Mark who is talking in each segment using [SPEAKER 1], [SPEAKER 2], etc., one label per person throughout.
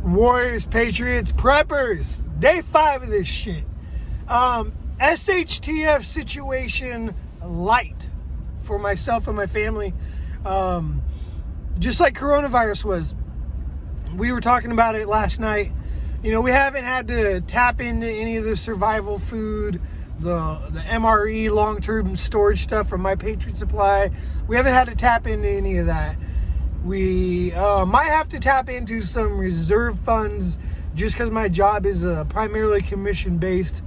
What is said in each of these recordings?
[SPEAKER 1] Warriors, Patriots, Preppers. Day 5 of this shit. SHTF situation light for myself and my family. Just like coronavirus was. We were talking about it last night. You know, we haven't had to tap into any of the survival food, the MRE, long-term storage stuff from My Patriot Supply. We haven't had to tap into any of that. We might have to tap into some reserve funds just because my job is primarily commission-based.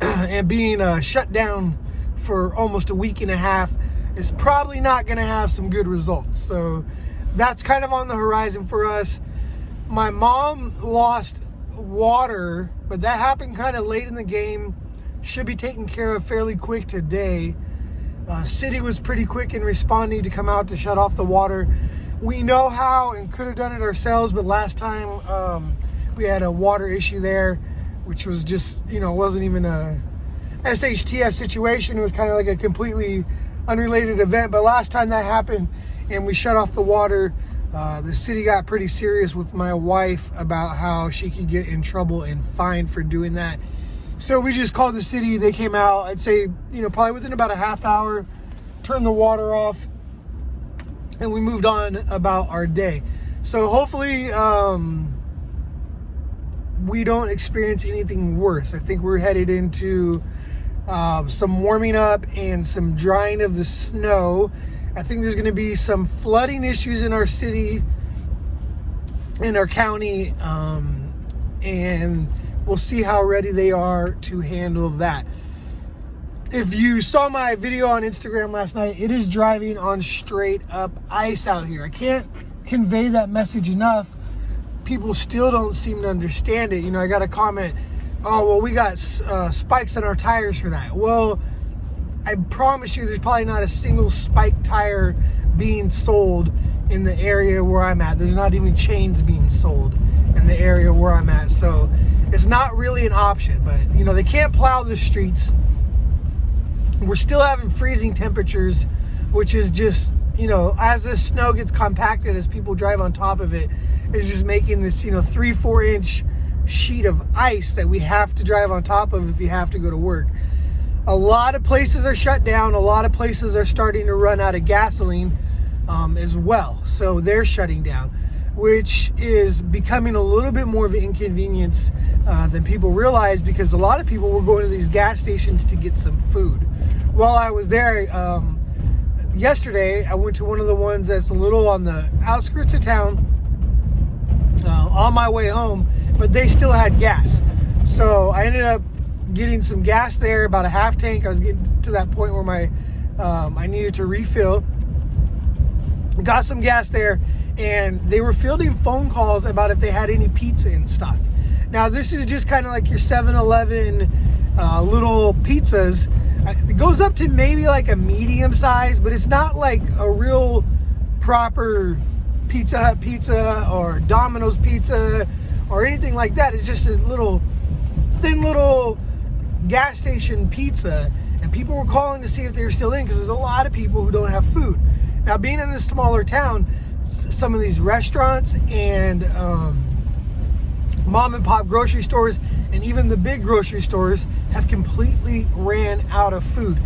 [SPEAKER 1] And being shut down for almost a week and a half is probably not going to have some good results. So that's kind of on the horizon for us. My mom lost water, but that happened kind of late in the game. Should be taken care of fairly quick today. City was pretty quick in responding to come out to shut off the water. We know how and could have done it ourselves, but last time we had a water issue there, which was just, you know, wasn't even a SHTF situation. It was kind of like a completely unrelated event. But last time that happened and we shut off the water, the city got pretty serious with my wife about how she could get in trouble and fined for doing that. So we just called the city. They came out, I'd say, you know, probably within about a half hour, turned the water off, and we moved on about our day. So hopefully we don't experience anything worse. I think we're headed into some warming up and some drying of the snow. I think there's going to be some flooding issues in our city, in our county, and we'll see how ready they are to handle that. If you saw my video on Instagram last night, it is driving on straight up ice out here. I can't convey that message enough. People still don't seem to understand it. You know, I got a comment, oh, well, we got spikes on our tires for that. Well, I promise you there's probably not a single spiked tire being sold in the area where I'm at. There's not even chains being sold in the area where I'm at. So it's not really an option. But, you know, they can't plow the streets. We're still having freezing temperatures, which is just, you know, as the snow gets compacted, as people drive on top of it, it's just making this, you know, 3-4 inch sheet of ice that we have to drive on top of if you have to go to work. A lot of places are shut down. A lot of places are starting to run out of gasoline as well. So they're shutting down, which is becoming a little bit more of an inconvenience than people realize, because a lot of people were going to these gas stations to get some food. While I was there yesterday, I went to one of the ones that's a little on the outskirts of town on my way home, but they still had gas. So I ended up getting some gas there, about a half tank. I was getting to that point where my I needed to refill. Got some gas there, and they were fielding phone calls about if they had any pizza in stock. Now, this is just kind of like your 7-Eleven little pizzas. It goes up to maybe like a medium size, but it's not like a real proper Pizza Hut pizza or Domino's pizza or anything like that. It's just a little thin little gas station pizza, and people were calling to see if they were still in, because there's a lot of people who don't have food. Now, being in this smaller town, some of these restaurants and mom and pop grocery stores and even the big grocery stores have completely ran out of food.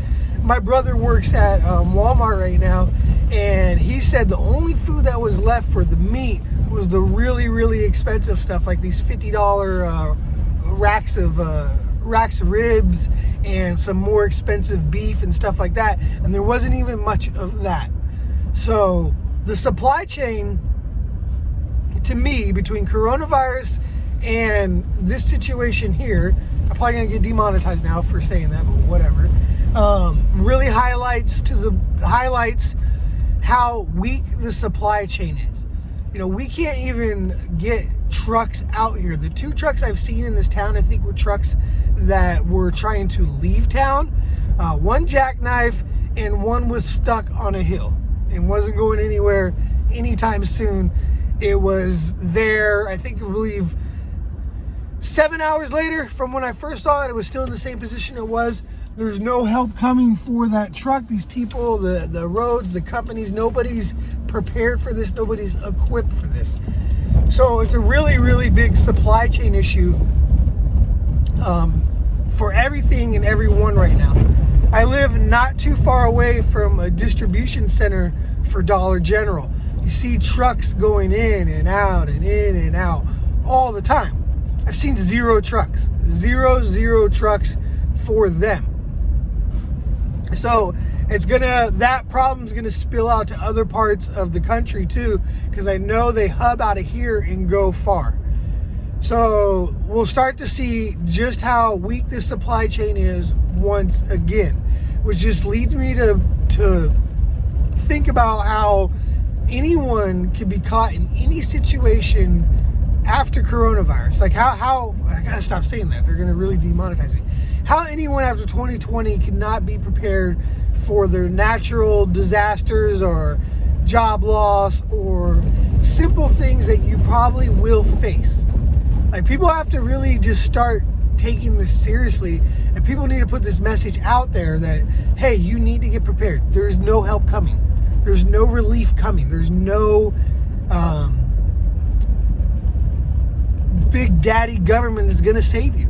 [SPEAKER 1] My brother works at Walmart right now, and he said the only food that was left for the meat was the really, really expensive stuff, like these $50 racks of ribs and some more expensive beef and stuff like that, and there wasn't even much of that. So the supply chain, to me, between coronavirus and this situation here, I'm probably gonna get demonetized now for saying that, but whatever, really highlights how weak the supply chain is. You know, we can't even get trucks out here. The 2 trucks I've seen in this town, I think, were trucks that were trying to leave town. One jackknife, and one was stuck on a hill and wasn't going anywhere anytime soon. It was there, I believe 7 hours later from when I first saw it. It was still in the same position it was. There's no help coming for that truck. These people, the roads, the companies, nobody's prepared for this. Nobody's equipped for this. So it's a really, really big supply chain issue for everything and everyone right now. I live not too far away from a distribution center for Dollar General. You see trucks going in and out and in and out all the time. I've seen zero trucks for them. So that problem's gonna spill out to other parts of the country too, because I know they hub out of here and go far. So we'll start to see just how weak this supply chain is once again, which just leads me to think about how anyone can be caught in any situation after coronavirus. Like how I gotta stop saying that. They're gonna really demonetize me. How anyone after 2020 cannot be prepared for their natural disasters or job loss or simple things that you probably will face. Like, people have to really just start taking this seriously, and people need to put this message out there that, hey, you need to get prepared. There's no help coming. There's no relief coming. There's no big daddy government that's gonna save you.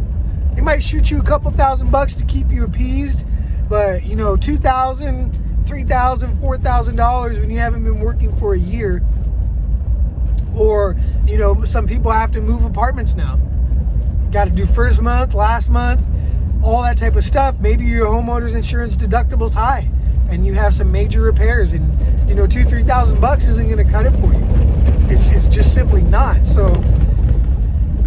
[SPEAKER 1] They might shoot you a couple $1,000 to keep you appeased, but you know, $2,000, $3,000, $4,000 when you haven't been working for a year. Or, you know, some people have to move apartments now. Got to do first month, last month, all that type of stuff. Maybe your homeowner's insurance deductible's high and you have some major repairs, and you know, $2,000, $3,000 isn't going to cut it for you. It's just simply not. So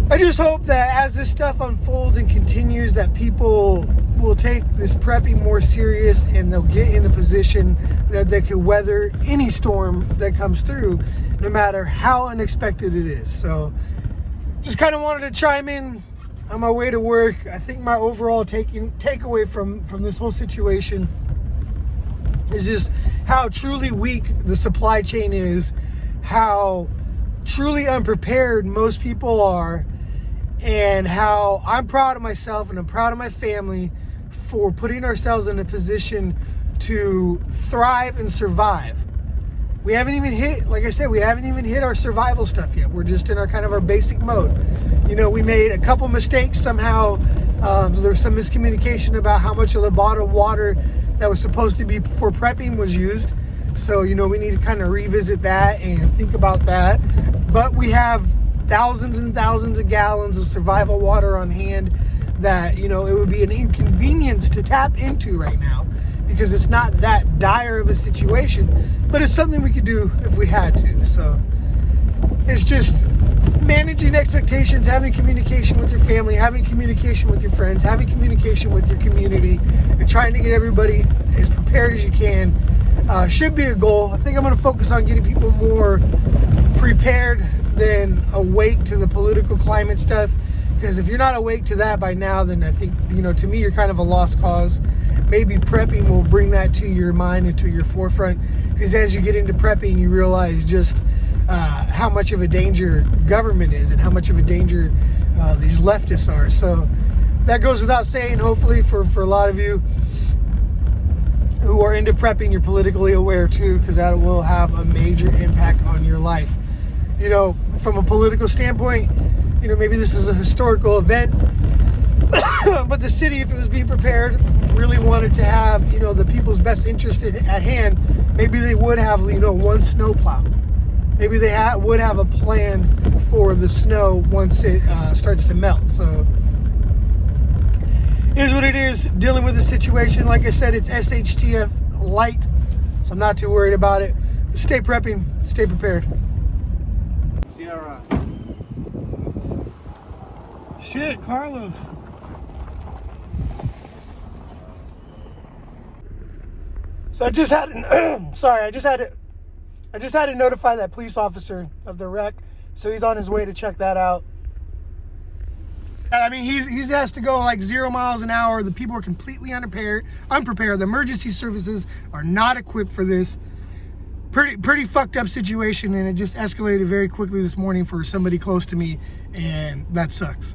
[SPEAKER 1] I just hope that as this stuff unfolds and continues, that people will take this prepping more serious, and they'll get in a position that they can weather any storm that comes through, no matter how unexpected it is. So just kind of wanted to chime in on my way to work. I think my overall takeaway from this whole situation is just how truly weak the supply chain is, how truly unprepared most people are, and how I'm proud of myself and I'm proud of my family for putting ourselves in a position to thrive and survive. We haven't even hit, like I said, we haven't even hit our survival stuff yet. We're just in our kind of our basic mode. You know, we made a couple mistakes somehow. There's some miscommunication about how much of the bottled water that was supposed to be for prepping was used. So, you know, we need to kind of revisit that and think about that. But we have thousands and thousands of gallons of survival water on hand that, you know, it would be an inconvenience to tap into right now, because it's not that dire of a situation, but it's something we could do if we had to. So it's just managing expectations, having communication with your family, having communication with your friends, having communication with your community, and trying to get everybody as prepared as you can. Should be a goal. I think I'm going to focus on getting people more prepared than awake to the political climate stuff, because if you're not awake to that by now, then I think, you know, to me, you're kind of a lost cause. Maybe prepping will bring that to your mind and to your forefront, because as you get into prepping, you realize just how much of a danger government is and how much of a danger these leftists are. So that goes without saying. Hopefully for a lot of you who are into prepping, you're politically aware too, because that will have a major impact on your life. You know, from a political standpoint, you know, maybe this is a historical event, but the city, if it was being prepared, really wanted to have, you know, the people's best interest at hand, maybe they would have, you know, one snowplow. Maybe they would have a plan for the snow once it starts to melt. So it is what it is. Dealing with the situation, like I said, it's SHTF light, so I'm not too worried about it. But stay prepping, stay prepared.
[SPEAKER 2] Sierra.
[SPEAKER 1] Shit, Carlos. So I just had to notify that police officer of the wreck, so he's on his way to check that out. I mean, he's asked to go like 0 miles an hour. The people are completely unprepared. The emergency services are not equipped for this. Pretty fucked up situation, and it just escalated very quickly this morning for somebody close to me, and that sucks.